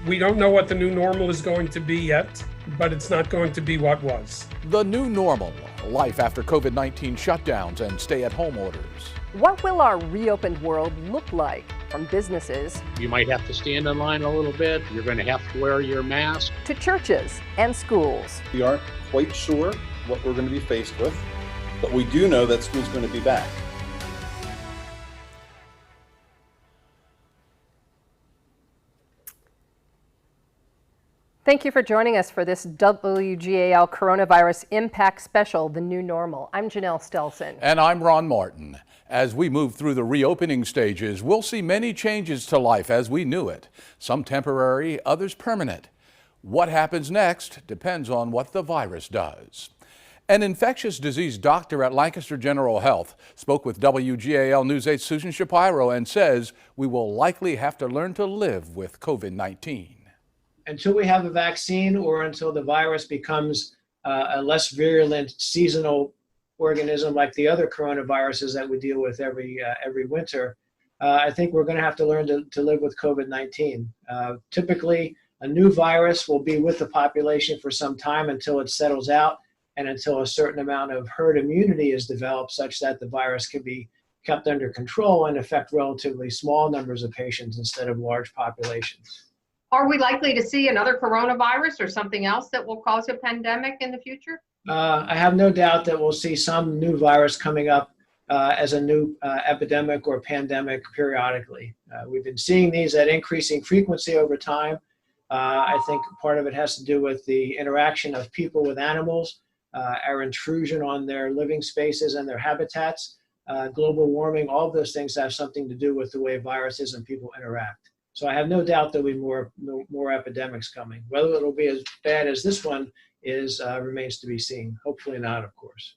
We don't know what the new normal is going to be yet, but it's not going to be what was. The new normal, life after COVID-19 shutdowns and stay-at-home orders. What will our reopened world look like from businesses? You might have to stand in line a little bit. You're going to have to wear your mask. To churches and schools. We aren't quite sure what we're going to be faced with, but we do know that school's going to be back. Thank you for joining us for this WGAL Coronavirus Impact Special, The New Normal. I'm Janelle Stelson. And I'm Ron Martin. As we move through the reopening stages, we'll see many changes to life as we knew it. Some temporary, others permanent. What happens next depends on what the virus does. An infectious disease doctor at Lancaster General Health spoke with WGAL News 8's Susan Shapiro and says we will likely have to learn to live with COVID-19. Until we have a vaccine or until the virus becomes a less virulent seasonal organism like the other coronaviruses that we deal with every winter, I think we're going to have to learn to live with COVID-19. Typically, a new virus will be with the population for some time until it settles out and until a certain amount of herd immunity is developed such that the virus can be kept under control and affect relatively small numbers of patients instead of large populations. Are we likely to see another coronavirus or something else that will cause a pandemic in the future? I have no doubt that we'll see some new virus coming up as a new epidemic or pandemic periodically. We've been seeing these at increasing frequency over time. I think part of it has to do with the interaction of people with animals, our intrusion on their living spaces and their habitats, global warming. All of those things have something to do with the way viruses and people interact. So I have no doubt there'll be more epidemics coming. Whether it'll be as bad as this one is remains to be seen. Hopefully not, of course.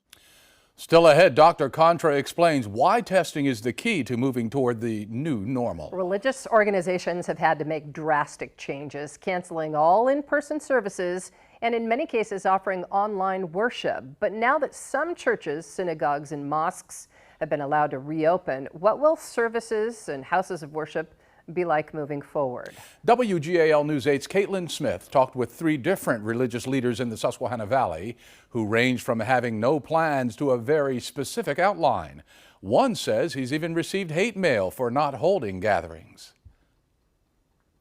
Still ahead, Dr. Contra explains why testing is the key to moving toward the new normal. Religious organizations have had to make drastic changes, canceling all in-person services and in many cases offering online worship. But now that some churches, synagogues, and mosques have been allowed to reopen, what will services and houses of worship be like moving forward? WGAL News 8's Caitlin Smith talked with 3 different religious leaders in the Susquehanna Valley who range from having no plans to a very specific outline. One says he's even received hate mail for not holding gatherings.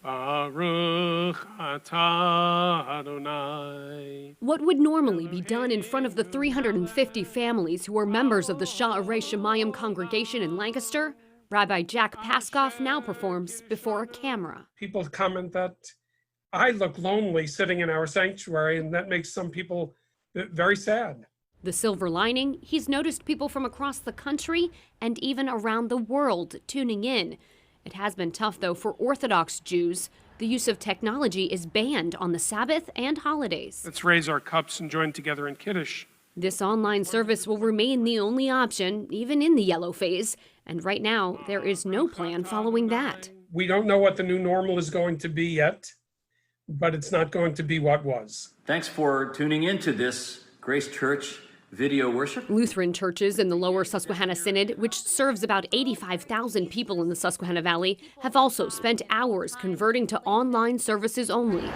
Baruch atah Adonai. What would normally be done in front of the 350 families who are members of the Sha'arei Shemayim congregation in Lancaster, Rabbi Jack Paskoff now performs before a camera. People comment that I look lonely sitting in our sanctuary, and that makes some people very sad. The silver lining, he's noticed people from across the country and even around the world tuning in. It has been tough, though, for Orthodox Jews. The use of technology is banned on the Sabbath and holidays. Let's raise our cups and join together in Kiddush. This online service will remain the only option, even in the yellow phase. And right now, there is no plan following that. We don't know what the new normal is going to be yet, but it's not going to be what was. Thanks for tuning into this Grace Church video worship. Lutheran churches in the Lower Susquehanna Synod, which serves about 85,000 people in the Susquehanna Valley, have also spent hours converting to online services only.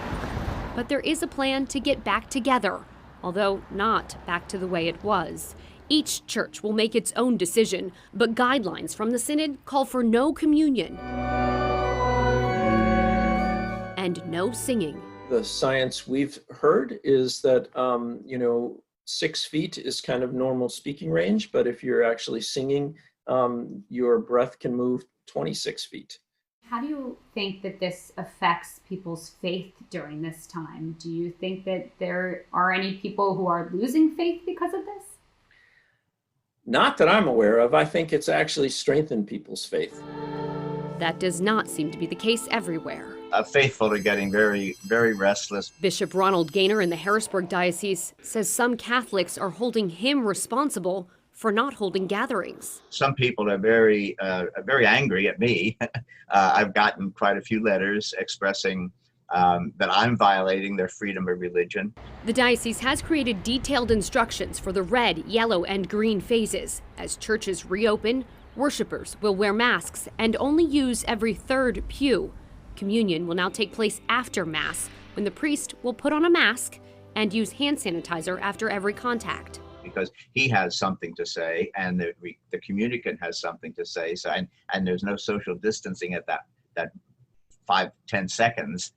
But there is a plan to get back together, although not back to the way it was. Each church will make its own decision, but guidelines from the Synod call for no communion and no singing. The science we've heard is that, 6 feet is kind of normal speaking range, but if you're actually singing, your breath can move 26 feet. How do you think that this affects people's faith during this time? Do you think that there are any people who are losing faith because of this? Not that I'm aware of. I think it's actually strengthened people's faith. That does not seem to be the case everywhere. Faithful are getting very, very restless. Bishop Ronald Gaynor in the Harrisburg Diocese says some Catholics are holding him responsible for not holding gatherings. Some people are very angry at me. I've gotten quite a few letters expressing that I'm violating their freedom of religion. The diocese has created detailed instructions for the red, yellow, and green phases. As churches reopen, worshipers will wear masks and only use every third pew. Communion will now take place after Mass, when the priest will put on a mask and use hand sanitizer after every contact. Because he has something to say, and the communicant has something to say, so and there's no social distancing at that 5-10 seconds.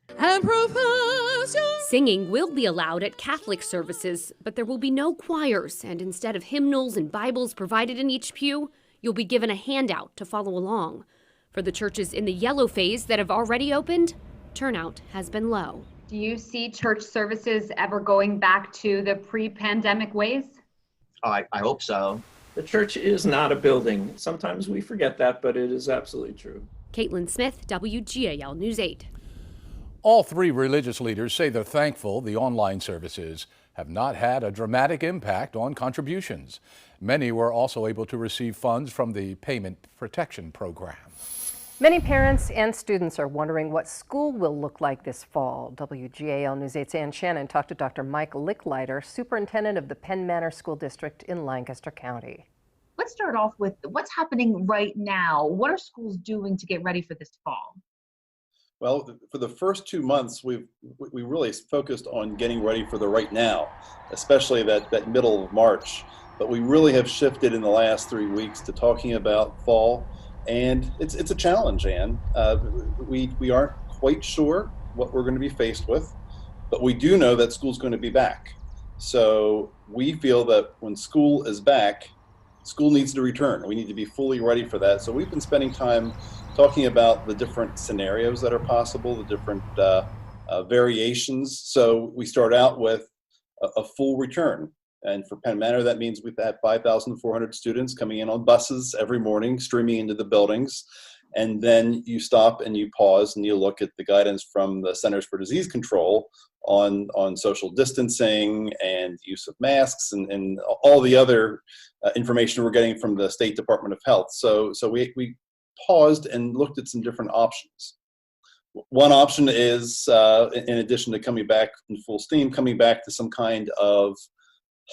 Singing will be allowed at Catholic services, but there will be no choirs, and instead of hymnals and Bibles provided in each pew, you'll be given a handout to follow along. For the churches in the yellow phase that have already opened, turnout has been low. Do you see church services ever going back to the pre-pandemic ways? Oh, I hope so. The church is not a building. Sometimes we forget that, but it is absolutely true. Caitlin Smith, WGAL News 8. All three religious leaders say they're thankful the online services have not had a dramatic impact on contributions. Many were also able to receive funds from the Payment Protection Program. Many parents and students are wondering what school will look like this fall. WGAL News 8's Ann Shannon talked to Dr. Mike Licklider, superintendent of the Penn Manor School District in Lancaster County. Let's start off with what's happening right now. What are schools doing to get ready for this fall? Well, for the first 2 months, we really focused on getting ready for the right now, especially that middle of March. But we really have shifted in the last 3 weeks to talking about fall. And it's a challenge, Ann. We aren't quite sure what we're going to be faced with, but we do know that school's going to be back. So we feel that when school is back, school needs to return. We need to be fully ready for that. So we've been spending time talking about the different scenarios that are possible, the different variations. So we start out with a full return. And for Penn Manor, that means we've had 5,400 students coming in on buses every morning, streaming into the buildings. And then you stop and you pause and you look at the guidance from the Centers for Disease Control on social distancing and use of masks and all the other information we're getting from the State Department of Health. So we paused and looked at some different options. One option is, in addition to coming back in full steam, coming back to some kind of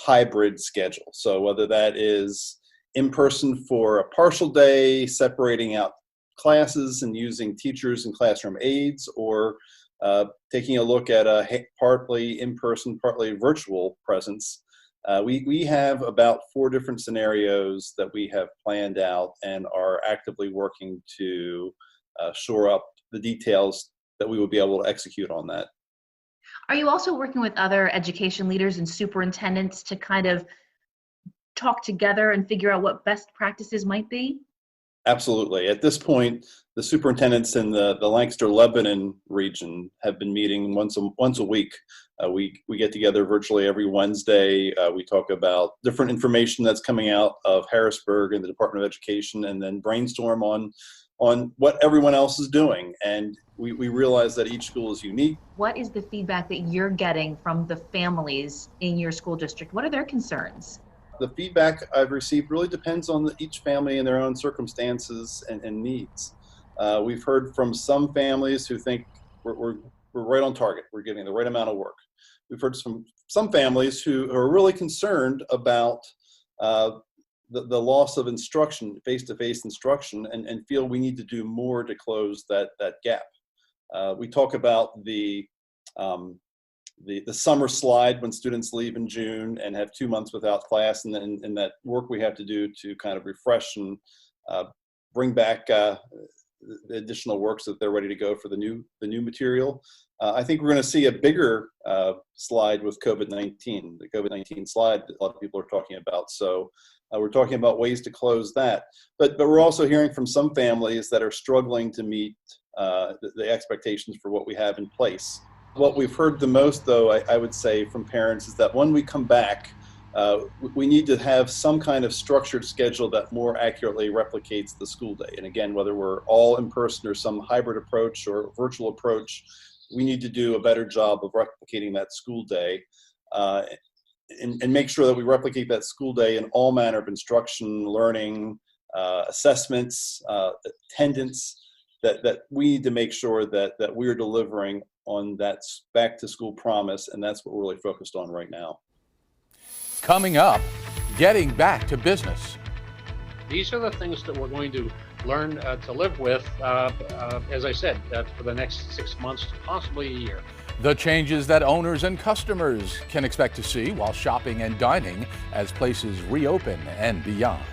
hybrid schedule. So whether that is in person for a partial day, separating out classes and using teachers and classroom aides, or taking a look at a partly in-person, partly virtual presence. We have about 4 different scenarios that we have planned out and are actively working to shore up the details that we will be able to execute on that. Are you also working with other education leaders and superintendents to kind of talk together and figure out what best practices might be? Absolutely. At this point, the superintendents in the Lancaster-Lebanon region have been meeting once a week. We get together virtually every Wednesday. We talk about different information that's coming out of Harrisburg and the Department of Education, and then brainstorm on what everyone else is doing. And we realize that each school is unique. What is the feedback that you're getting from the families in your school district? What are their concerns? The feedback I've received really depends on each family and their own circumstances and needs. We've heard from some families who think we're right on target. We're getting the right amount of work. We've heard from some families who are really concerned about the loss of instruction, face-to-face instruction, and feel we need to do more to close that gap. We talk about the summer slide when students leave in June and have 2 months without class, and then that work we have to do to kind of refresh and bring back the additional work so that they're ready to go for the new material. I think we're going to see a bigger slide with COVID-19, the COVID-19 slide that a lot of people are talking about. So we're talking about ways to close that. But we're also hearing from some families that are struggling to meet the expectations for what we have in place. What we've heard the most, though, I would say from parents, is that when we come back, we need to have some kind of structured schedule that more accurately replicates the school day. And again, whether we're all in person or some hybrid approach or virtual approach, we need to do a better job of replicating that school day and make sure that we replicate that school day in all manner of instruction, learning, assessments, attendance, that we need to make sure that we're delivering on that back to school promise, and that's what we're really focused on right now. Coming up, getting back to business. These are the things that we're going to learn to live with, as I said, for the next 6 months to possibly a year. The changes that owners and customers can expect to see while shopping and dining as places reopen and beyond.